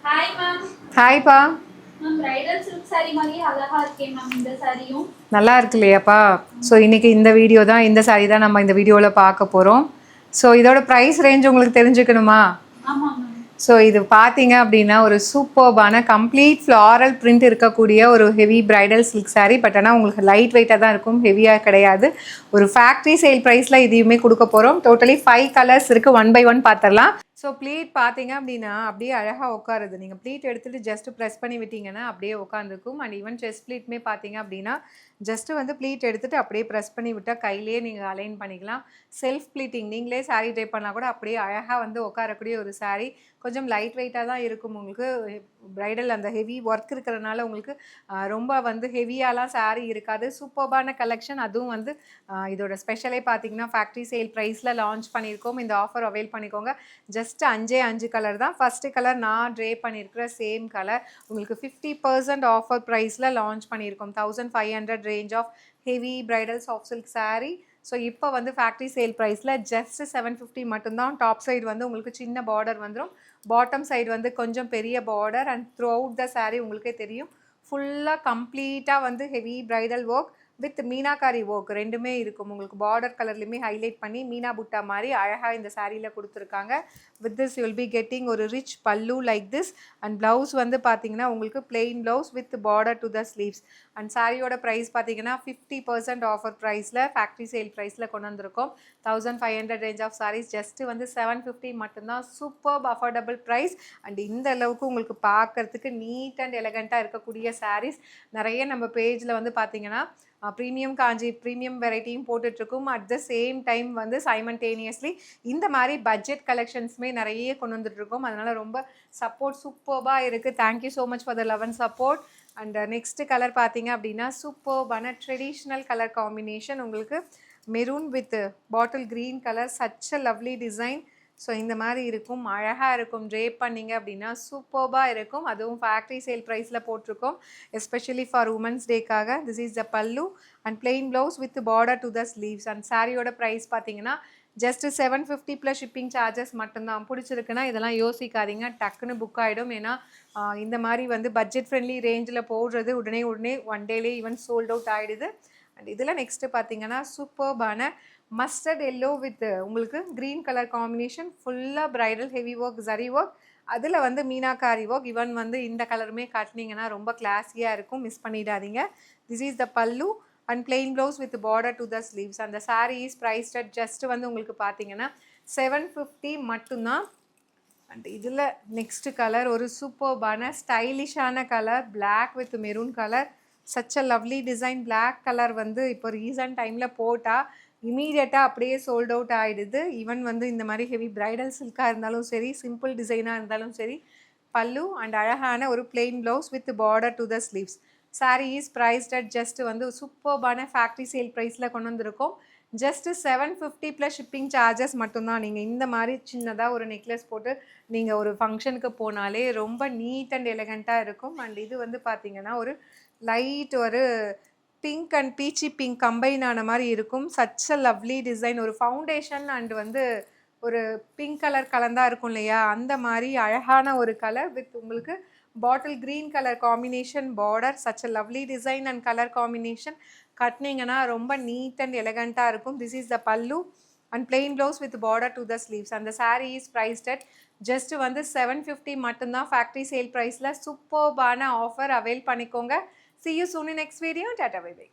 Hi ma'am. ஹாய்ப்பா. Ma'am bridal silk saree மாதிரி அழகா இருக்கே மேம் இந்த சாரியும். நல்லா இருக்கு இல்லையாப்பா? ஸோ இன்றைக்கி இந்த இந்த saree தான் நம்ம இந்த வீடியோவில் பார்க்க போகிறோம். ஸோ இதோட ப்ரைஸ் ரேஞ்ச் உங்களுக்கு தெரிஞ்சுக்கணுமா? ஆமாம் மேம். ஸோ இது பார்த்தீங்க அப்படின்னா ஒரு சூப்பர்பான கம்ப்ளீட் ஃப்ளாரல் பிரிண்ட் இருக்கக்கூடிய ஒரு heavy bridal silk saree. But ஆனால் உங்களுக்கு லைட் வெயிட்டாக தான் இருக்கும், ஹெவியாக கிடையாது. ஒரு ஃபேக்ட்ரி சேல் ப்ரைஸில் இதையுமே கொடுக்க போகிறோம். டோட்டலி 5 கலர்ஸ் இருக்குது, 1 by 1 பார்த்துடலாம். ஸோ ப்ளீட் பார்த்தீங்க அப்படின்னா அப்படியே அழகாக உட்காருது. நீங்கள் ப்ளீட் எடுத்துகிட்டு ஜஸ்ட்டு ப்ரெஸ் பண்ணி விட்டிங்கன்னா அப்படியே உட்காந்துக்கும். அண்ட் ஈவன் செஸ்ட் ப்ளீட்மே பார்த்தீங்க அப்படின்னா ஜஸ்ட்டு வந்து ப்ளீட் எடுத்துகிட்டு அப்படியே ப்ரெஸ் பண்ணி விட்டால் கையிலேயே நீங்கள் அலைன் பண்ணிக்கலாம். செல்ஃப் ப்ளீட்டிங் நீங்களே saree ட்ரை பண்ணால் கூட அப்படியே அழகாக வந்து உட்காரக்கூடிய ஒரு saree. கொஞ்சம் லைட் வெயிட்டாக தான் இருக்கும். உங்களுக்கு ப்ரைடல் அந்த ஹெவி ஒர்க் இருக்கிறனால உங்களுக்கு ரொம்ப வந்து ஹெவியாலாம் saree இருக்காது. சூப்பர்பான கலெக்ஷன். அதுவும் வந்து இதோட ஸ்பெஷலே பார்த்தீங்கன்னா ஃபேக்ட்ரி சேல் ப்ரைஸில் லான்ச் பண்ணியிருக்கோம். இந்த ஆஃபர் அவைல் பண்ணிக்கோங்க. ஜஸ்ட் 5 கலர் தான். ஃபஸ்ட்டு கலர் நான் ட்ரே பண்ணியிருக்கிற சேம் கலர் உங்களுக்கு 50% ஆஃபர் ப்ரைஸில் லான்ச் பண்ணியிருக்கோம். 1500 range of heavy bridal soft silk saree. So இப்போ வந்து ஃபேக்ட்ரி சேல் ப்ரைஸில் ஜஸ்ட் 750 மட்டும்தான். டாப் சைடு வந்து உங்களுக்கு சின்ன பார்டர் வந்துடும். பாட்டம் சைடு வந்து கொஞ்சம் பெரிய border. And through out the saree உங்களுக்கே தெரியும் ஃபுல்லாக கம்ப்ளீட்டாக வந்து heavy bridal work with meenakari work ரெண்டுமே இருக்கும். உங்களுக்கு பார்டர் கலர்லையுமே ஹைலைட் பண்ணி மீனா புட்டா மாதிரி அழகாக இந்த சாரியில் கொடுத்துருக்காங்க. With this you'll be getting ஒரு ரிச் பல்லு லைக் திஸ். அண்ட் ப்ளவுஸ் வந்து பார்த்தீங்கன்னா உங்களுக்கு plain blouse with border to the sleeves. And சாரியோட ப்ரைஸ் பார்த்தீங்கன்னா 50% ஆஃபர் ப்ரைஸில் ஃபேக்ட்ரி சேல் ப்ரைஸில் கொண்டு வந்திருக்கோம். 1500 ரேஞ்ச் ஆஃப் சாரீஸ் ஜஸ்ட்டு வந்து 750 மட்டும்தான். Super affordable price. அண்ட் இந்த அளவுக்கு உங்களுக்கு பார்க்குறதுக்கு நீட் அண்ட் எலகண்ட்டாக இருக்கக்கூடிய சாரீஸ் நிறைய நம்ம பேஜில் வந்து பார்த்தீங்கன்னா ப்ரீமியம் காஞ்சி ப்ரீமியம் வெரைட்டியும் போட்டுட்ருக்கும். அட் த சேம் டைம் வந்து சைமல்டேனியஸ்லி இந்த மாதிரி பட்ஜெட் கலெக்ஷன்ஸுமே நிறைய கொண்டு வந்துட்டுருக்கோம். அதனால் ரொம்ப சப்போர்ட் சூப்பர்பாக இருக்குது. Thank you so much for the love and support. And next colour பார்த்தீங்க அப்படின்னா சூப்பர்பான ட்ரெடிஷ்னல் கலர் காம்பினேஷன். உங்களுக்கு maroon with bottle green colour, such a lovely design. So இந்த மாதிரி இருக்கும், அழகாக இருக்கும். ட்ரேப் பண்ணிங்க அப்படின்னா சூப்பர்பாக இருக்கும். அதுவும் ஃபேக்ட்ரி சேல் ப்ரைஸில் போட்டிருக்கோம், எஸ்பெஷலி ஃபார் உமன்ஸ் டேக்காக. This is the pallu and plain blouse with border to the sleeves. And சாரியோட ப்ரைஸ் பார்த்தீங்கன்னா ஜஸ்ட் 750 ப்ளஸ் ஷிப்பிங் சார்ஜஸ் மட்டும்தான். பிடிச்சிருக்குன்னா இதெல்லாம் யோசிக்காதீங்க, டக்குன்னு புக் ஆகிடும். ஏன்னா இந்த மாதிரி வந்து பட்ஜெட் ஃப்ரெண்ட்லி ரேஞ்சில் போடுறது உடனே 1 டேலேயே ஈவன் சோல்ட் அவுட் ஆகிடுது. அண்ட் இதில் நெக்ஸ்ட்டு பார்த்தீங்கன்னா சூப்பர்பான மஸ்டர்ட் எல்லோ வித் உங்களுக்கு க்ரீன் கலர் காம்பினேஷன். ஃபுல்லாக bridal heavy work, zari work, அதில் வந்து மீனாக்காரி ஒர்க். ஈவன் வந்து இந்த கலருமே காட்டினீங்கன்னா ரொம்ப கிளாஸியாக இருக்கும், மிஸ் பண்ணிடாதீங்க. This is the pallu and plain blouse with border to the sleeves. அந்த sari is priced at just வந்து உங்களுக்கு பார்த்தீங்கன்னா 750 மட்டும்தான். அண்ட் இதில் நெக்ஸ்ட் கலர் ஒரு சூப்பர்பான ஸ்டைலிஷான colour, black with maroon colour. Such a lovely design. Black colour வந்து இப்போ ரீசன்ட் டைமில் போட்டால் இமீடியட்டாக அப்படியே சோல்ட் அவுட் ஆகிடுது. ஈவன் வந்து இந்த மாதிரி ஹெவி பிரைடல் சில்காக இருந்தாலும் சரி, சிம்பிள் டிசைனாக இருந்தாலும் சரி. பல்லு அண்ட் அழகான ஒரு plain blouse with border to the sleeves. Sari is priced at just வந்து சூப்பர்பான ஃபேக்ட்ரி சேல் ப்ரைஸில் கொண்டு வந்திருக்கோம். ஜஸ்ட்டு 750 ப்ளஸ் ஷிப்பிங் சார்ஜஸ் மட்டும்தான். நீங்கள் இந்த மாதிரி சின்னதாக ஒரு நெக்லஸ் போட்டு நீங்கள் ஒரு ஃபங்க்ஷனுக்கு போனாலே ரொம்ப நீட் அண்ட் எலகண்ட்டாக இருக்கும். அண்ட் இது வந்து பார்த்திங்கன்னா ஒரு லைட் ஒரு pink and beach pink combine ஆன மாதிரி இருக்கும். Such a lovely design. ஒரு ஃபவுண்டேஷன் அண்ட் வந்து ஒரு பிங்க் கலர் கலந்தால் இருக்கும் இல்லையா, அந்த மாதிரி அழகான ஒரு கலர் வித் உங்களுக்கு bottle green colour combination border. Such a lovely design and colour combination. கட்டினீங்கன்னா ரொம்ப நீட் அண்ட் எலகண்ட்டாக இருக்கும். This is the pallu and plain blouse with border to the sleeves. அந்த sari is priced at just வந்து 750 மட்டும்தான். Factory sale ப்ரைஸில் சூப்பர்பான offer avail பண்ணிக்கோங்க. See you soon in next video. Tata, bye bye.